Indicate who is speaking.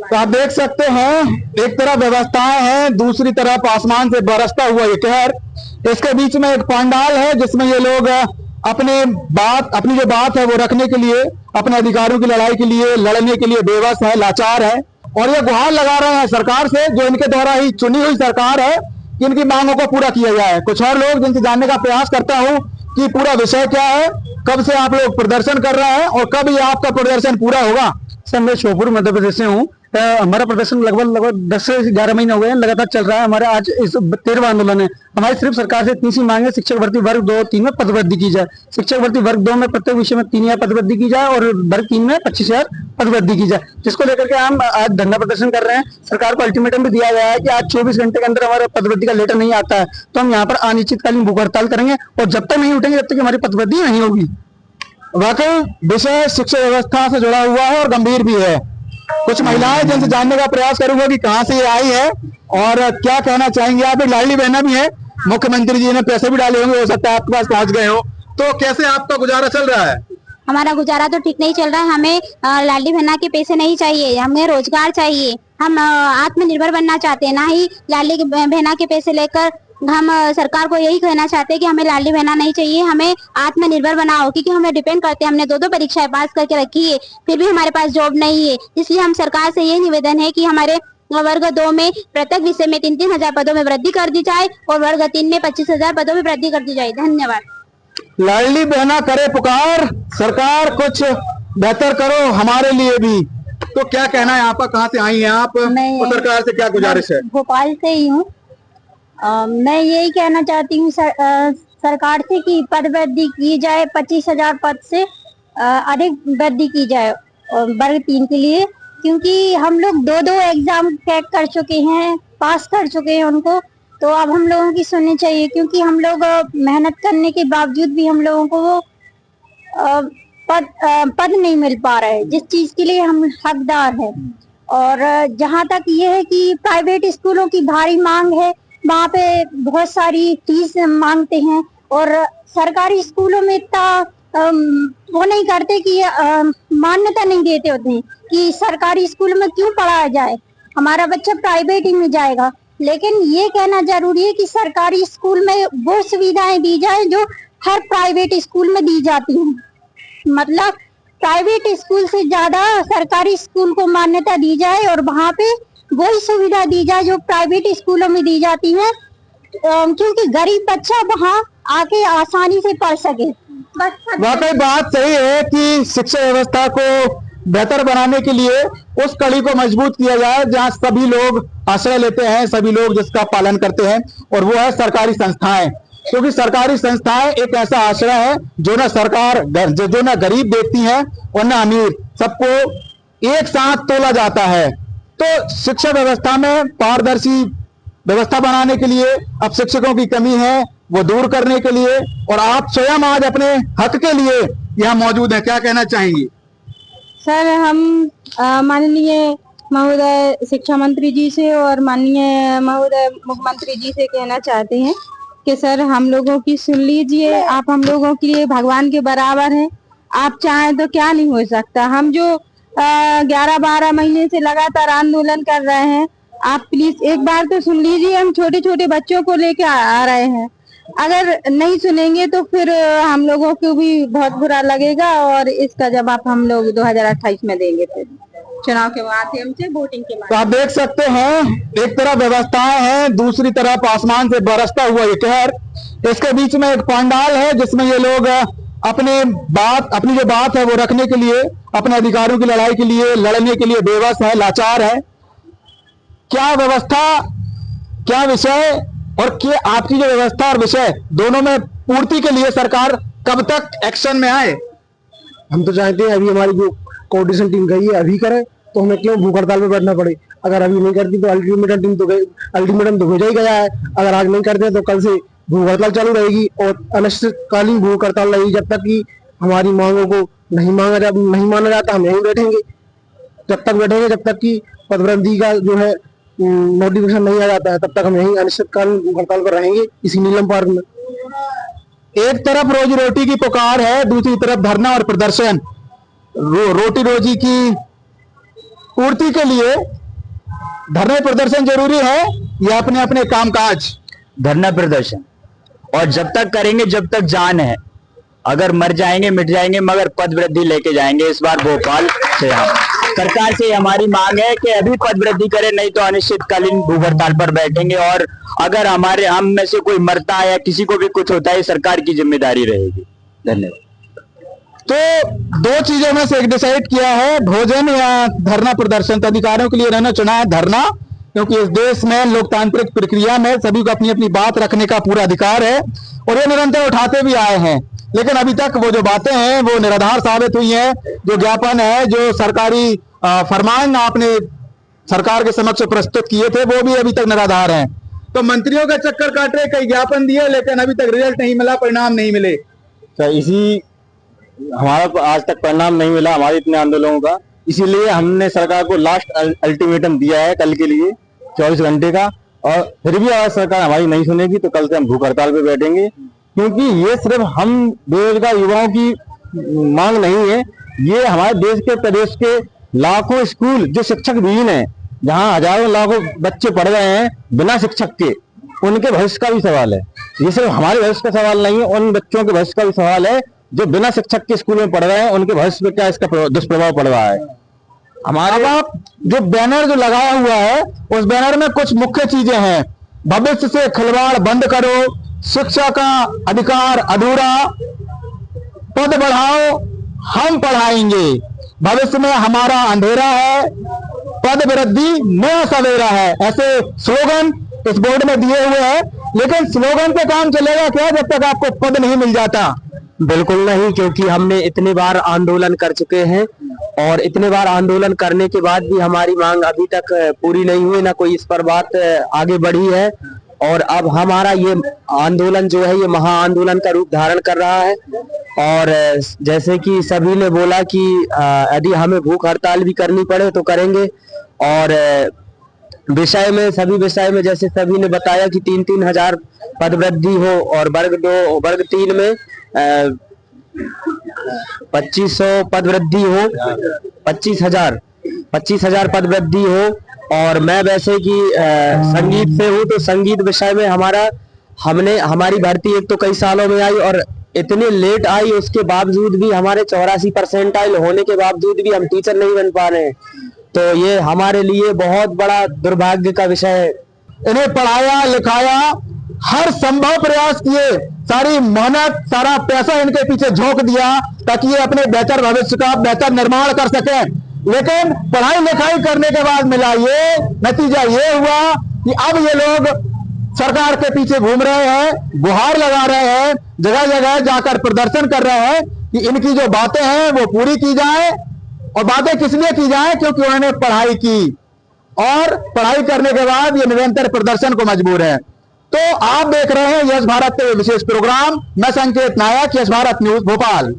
Speaker 1: तो आप देख सकते हैं, एक तरफ व्यवस्थाएं हैं, दूसरी तरफ आसमान से बरसता हुआ ये कहर। इसके बीच में एक पंडाल है जिसमें ये लोग अपनी जो बात है वो रखने के लिए, अपने अधिकारों की लड़ाई के लिए, लड़ने के लिए बेबस है, लाचार है। और ये गुहार लगा रहे हैं सरकार से, जो इनके द्वारा ही चुनी हुई सरकार है, कि इनकी मांगों को पूरा किया जाए। कुछ और लोग जिनसे जानने का प्रयास करता हूं कि पूरा विषय क्या है, कब से आप लोग प्रदर्शन कर रहे हैं और कब ये आपका प्रदर्शन पूरा होगा।
Speaker 2: सर मैं श्योपुर मध्य प्रदेश से हूँ। हमारा प्रदर्शन लगभग 10 से 11 महीने हो गए हैं, लगातार चल रहा है। हमारा आज इस 13वां आंदोलन है। हमारी सिर्फ सरकार से इतनी सी मांग है, शिक्षक भर्ती वर्ग 2 3 में पदवृद्धि की जाए। शिक्षक भर्ती वर्ग 2 में प्रत्येक विषय में 3000 पदवृद्धि की जाए और वर्ग 3 में 25,000 पदवृद्धि की जाए, जिसको लेकर के हम आज धरना प्रदर्शन कर रहे हैं। सरकार को अल्टीमेटम भी दिया गया है कि आज 24 घंटे के अंदर हमारे पदवृद्धि का लेटर नहीं आता है तो हम यहाँ पर अनिश्चितकालीन भूख हड़ताल करेंगे और जब तक नहीं उठेंगे तब तक हमारी पदवृद्धि नहीं होगी।
Speaker 1: वाकई विषय शिक्षा व्यवस्था से जुड़ा हुआ है और गंभीर भी है। कुछ महिलाएं जिनसे जानने का प्रयास करूंगा कि कहां से ये आई है और क्या कहना चाहेंगे। आप एक लाडली बहना भी है, मुख्यमंत्री जी ने पैसे भी डाले होंगे, हो सकता है आपके पास पहुंच गए हो, तो कैसे आपका गुजारा चल रहा है?
Speaker 3: हमारा गुजारा तो ठीक नहीं चल रहा है। हमें लाडली बहना के पैसे नहीं चाहिए, हमें रोजगार चाहिए। हम आत्मनिर्भर बनना चाहते हैं, ना ही लाडली बहना के पैसे लेकर। हम सरकार को यही कहना चाहते हैं कि हमें लाडली बहना नहीं चाहिए, हमें आत्मनिर्भर बनाओ, क्योंकि हमें डिपेंड करते हैं। हमने 2 परीक्षाएं पास करके रखी है, फिर भी हमारे पास जॉब नहीं है। इसलिए हम सरकार से ये निवेदन है कि हमारे वर्ग 2 में प्रत्येक विषय में 3-3 हजार पदों में वृद्धि कर दी जाए और वर्ग 3 में 25,000 पदों में वृद्धि कर दी जाए। धन्यवाद।
Speaker 1: लाडली बहना करे पुकार, सरकार कुछ बेहतर करो हमारे लिए भी। तो क्या कहना है आपका, कहाँ से आई हैं आप और सरकार से क्या गुजारिश है?
Speaker 3: भोपाल से ही हूँ। मैं यही कहना चाहती हूँ सरकार से कि पद वृद्धि की जाए, 25,000 पद से अधिक वृद्धि की जाए और वर्ग 3 के लिए, क्योंकि हम लोग 2 एग्जाम क्रैक कर चुके हैं, पास कर चुके हैं उनको। तो अब हम लोगों की सुननी चाहिए, क्योंकि हम लोग मेहनत करने के बावजूद भी हम लोगों को वो पद नहीं मिल पा रहा है जिस चीज के लिए हम हकदार हैं। और जहाँ तक ये है कि प्राइवेट स्कूलों की भारी मांग है, वहाँ पे बहुत सारी फीस मांगते हैं और सरकारी स्कूलों में इतना वो नहीं करते कि मान्यता नहीं देते होते हैं कि सरकारी स्कूल में क्यों पढ़ाया जाए, हमारा बच्चा प्राइवेट ही में जाएगा। लेकिन ये कहना जरूरी है कि सरकारी स्कूल में वो सुविधाएं दी जाए जो हर प्राइवेट स्कूल में दी जाती हैं। मतलब प्राइवेट स्कूल से ज्यादा सरकारी स्कूल को मान्यता दी जाए और वहाँ पे वही सुविधा दी जाए जो प्राइवेट स्कूलों में दी जाती है, क्योंकि गरीब बच्चा वहाँ आके आसानी से पढ़ सके।
Speaker 1: वाकई बात सही है कि शिक्षा व्यवस्था को बेहतर बनाने के लिए उस कड़ी को मजबूत किया जाए जहां सभी लोग आश्रय लेते हैं, सभी लोग जिसका पालन करते हैं, और वो है सरकारी संस्थाएं। क्योंकि सरकारी संस्थाएं एक ऐसा आश्रय है जो ना सरकार जो ना गरीब देखती है और ना अमीर, सबको एक साथ तोला जाता है। तो शिक्षा व्यवस्था में पारदर्शी व्यवस्था बनाने के लिए, अब शिक्षकों की कमी है वो दूर करने के लिए, और आप स्वयं आज अपने हक के लिए यहाँ मौजूद हैं, क्या कहना चाहेंगी?
Speaker 4: सर हम माननीय महोदय शिक्षा मंत्री जी से और माननीय महोदय मुख्यमंत्री जी से कहना चाहते हैं कि सर हम लोगों की सुन लीजिए, आप हम लोगों के लिए भगवान के बराबर हैं। आप चाहें तो क्या नहीं हो सकता। हम जो 11-12 महीने से लगातार आंदोलन कर रहे हैं, आप प्लीज एक बार तो सुन लीजिए। हम छोटे छोटे बच्चों को लेके आ रहे हैं, अगर नहीं सुनेंगे तो फिर हम लोगों को भी बहुत बुरा लगेगा और इसका जवाब हम लोग 2028 में देंगे, फिर चुनाव के माध्यम से, वोटिंग के माध्यम से।
Speaker 1: तो आप देख सकते हैं, एक तरफ व्यवस्थाएं हैं, दूसरी तरफ आसमान से बरसता हुआ ये कहर। इसके बीच में एक पंडाल है जिसमें ये लोग अपनी जो बात है वो रखने के लिए, अपने अधिकारों की लड़ाई के लिए, लड़ने के लिए बेबस है, लाचार है। क्या व्यवस्था, क्या विषय और क्या आपकी जो व्यवस्था और विषय दोनों में पूर्ति के लिए सरकार कब तक एक्शन में आए?
Speaker 2: हम तो चाहते हैं अभी हमारी जो कोऑर्डिनेशन टीम गई है अभी करे, तो हमें क्यों भूख हड़ताल पे बैठना पड़े। अगर अभी नहीं करती तो अल्टीमेटम तो भेजा ही गया है। अगर आज नहीं करते तो कल से भूख हड़ताल चालू रहेगी और अनिश्चितकालीन भूख हड़ताल रहेगी जब तक कि हमारी मांगों को नहीं माना जाता। हम यहीं बैठेंगे, जब तक बैठेंगे जब तक कि पदवृद्धि का जो है नोटिफिकेशन नहीं आ जाता है, तब तक हम यहीं अनिश्चितकालीन भूख हड़ताल पर रहेंगे इसी नीलम पार्क में।
Speaker 1: एक तरफ रोजी रोटी की पुकार है, दूसरी तरफ धरना और प्रदर्शन। रोटी रोजी की पूर्ति के लिए धरने प्रदर्शन जरूरी है या अपने अपने कामकाज?
Speaker 5: धरना प्रदर्शन, और जब तक करेंगे जब तक जान है। अगर मर जाएंगे मिट जाएंगे, मगर पद वृद्धि लेके जाएंगे इस बार भोपाल से। हम सरकार से हमारी मांग है कि अभी पद वृद्धि करे, नहीं तो अनिश्चितकालीन भूख हड़ताल पर बैठेंगे। और अगर हम में से कोई मरता है या किसी को भी कुछ होता है, सरकार की जिम्मेदारी रहेगी। धन्यवाद।
Speaker 1: तो दो चीजों में से एक डिसाइड किया है, भोजन या धरना प्रदर्शन। तो अधिकारियों के लिए इन्होंने चुना है धरना, क्योंकि इस देश में लोकतांत्रिक प्रक्रिया में सभी को अपनी अपनी बात रखने का पूरा अधिकार है और ये निरंतर उठाते भी आए हैं। लेकिन अभी तक वो जो बातें हैं वो निराधार साबित हुई हैं। जो ज्ञापन है, जो सरकारी फरमान आपने सरकार के समक्ष प्रस्तुत किए थे, वो भी अभी तक निराधार हैं। तो मंत्रियों का चक्कर काट रहे, कई ज्ञापन दिए, लेकिन अभी तक रिजल्ट नहीं मिला, परिणाम नहीं मिले।
Speaker 6: तो इसी हमारा आज तक परिणाम नहीं मिला हमारे इतने आंदोलनों का, इसीलिए हमने सरकार को लास्ट अल्टीमेटम दिया है कल के लिए 24 घंटे का। और फिर भी अगर सरकार हमारी नहीं सुनेगी तो कल से हम भूख हड़ताल पे बैठेंगे, क्योंकि ये सिर्फ हम बेरोजगार युवाओं की मांग नहीं है, ये हमारे देश के प्रदेश के लाखों स्कूल जो शिक्षक विहीन है, जहाँ हजारों लाखों बच्चे पढ़ रहे हैं बिना शिक्षक के, उनके भविष्य का भी सवाल है। ये सिर्फ हमारे भविष्य का सवाल नहीं है, उन बच्चों के भविष्य का भी सवाल है जो बिना शिक्षक के स्कूल में पढ़ रहे हैं, उनके भविष्य पे क्या इसका दुष्प्रभाव पड़ रहा है। हमारे
Speaker 1: जो बैनर जो लगाया हुआ है, उस बैनर में कुछ मुख्य चीजें हैं। भविष्य से खिलवाड़ बंद करो, शिक्षा का अधिकार अधूरा, पद बढ़ाओ हम पढ़ाएंगे, भविष्य में हमारा अंधेरा है, पद वृद्धि नया सवेरा है। ऐसे स्लोगन इस बोर्ड में दिए हुए हैं। लेकिन स्लोगन पे काम चलेगा क्या जब तक आपको पद नहीं मिल जाता?
Speaker 5: बिल्कुल नहीं, क्योंकि हमने इतने बार आंदोलन कर चुके हैं और इतने बार आंदोलन करने के बाद भी हमारी मांग अभी तक पूरी नहीं हुई, ना कोई इस पर बात आगे बढ़ी है। और अब हमारा ये आंदोलन जो है ये महा आंदोलन का रूप धारण कर रहा है। और जैसे कि सभी ने बोला कि यदि हमें भूख हड़ताल भी करनी पड़े तो करेंगे। और विषय में, सभी विषय में जैसे सभी ने बताया कि 3-3 हजार पद वृद्धि हो, और वर्ग 2 वर्ग 3 में 2500 पद वृद्धि हो, 25,000 पद वृद्धि हो। और मैं वैसे कि संगीत से हूँ, तो संगीत विषय में हमारी भर्ती एक तो कई सालों में आई और इतने लेट आई, उसके बावजूद भी हमारे 84 परसेंटाइल होने के बावजूद भी हम टीचर नहीं बन पा रहे हैं। तो ये हमारे लिए बहुत बड़ा दुर्भाग्य का विषय है।
Speaker 1: इन्हें पढ़ाया लिखाया, हर संभव प्रयास किए, सारी मेहनत सारा पैसा इनके पीछे झोंक दिया ताकि ये अपने बेहतर भविष्य का बेहतर निर्माण कर सके। लेकिन पढ़ाई लिखाई करने के बाद मिला ये नतीजा, ये हुआ कि अब ये लोग सरकार के पीछे घूम रहे हैं, गुहार लगा रहे हैं, जगह जगह जाकर प्रदर्शन कर रहे हैं कि इनकी जो बातें हैं वो पूरी की जाए। और बातें किस लिए की जाए? क्योंकि उन्होंने पढ़ाई की और पढ़ाई करने के बाद ये निरंतर प्रदर्शन को मजबूर है। तो आप देख रहे हैं यश भारत विशेष प्रोग्राम। मैं संकेत नायक, यश भारत न्यूज भोपाल।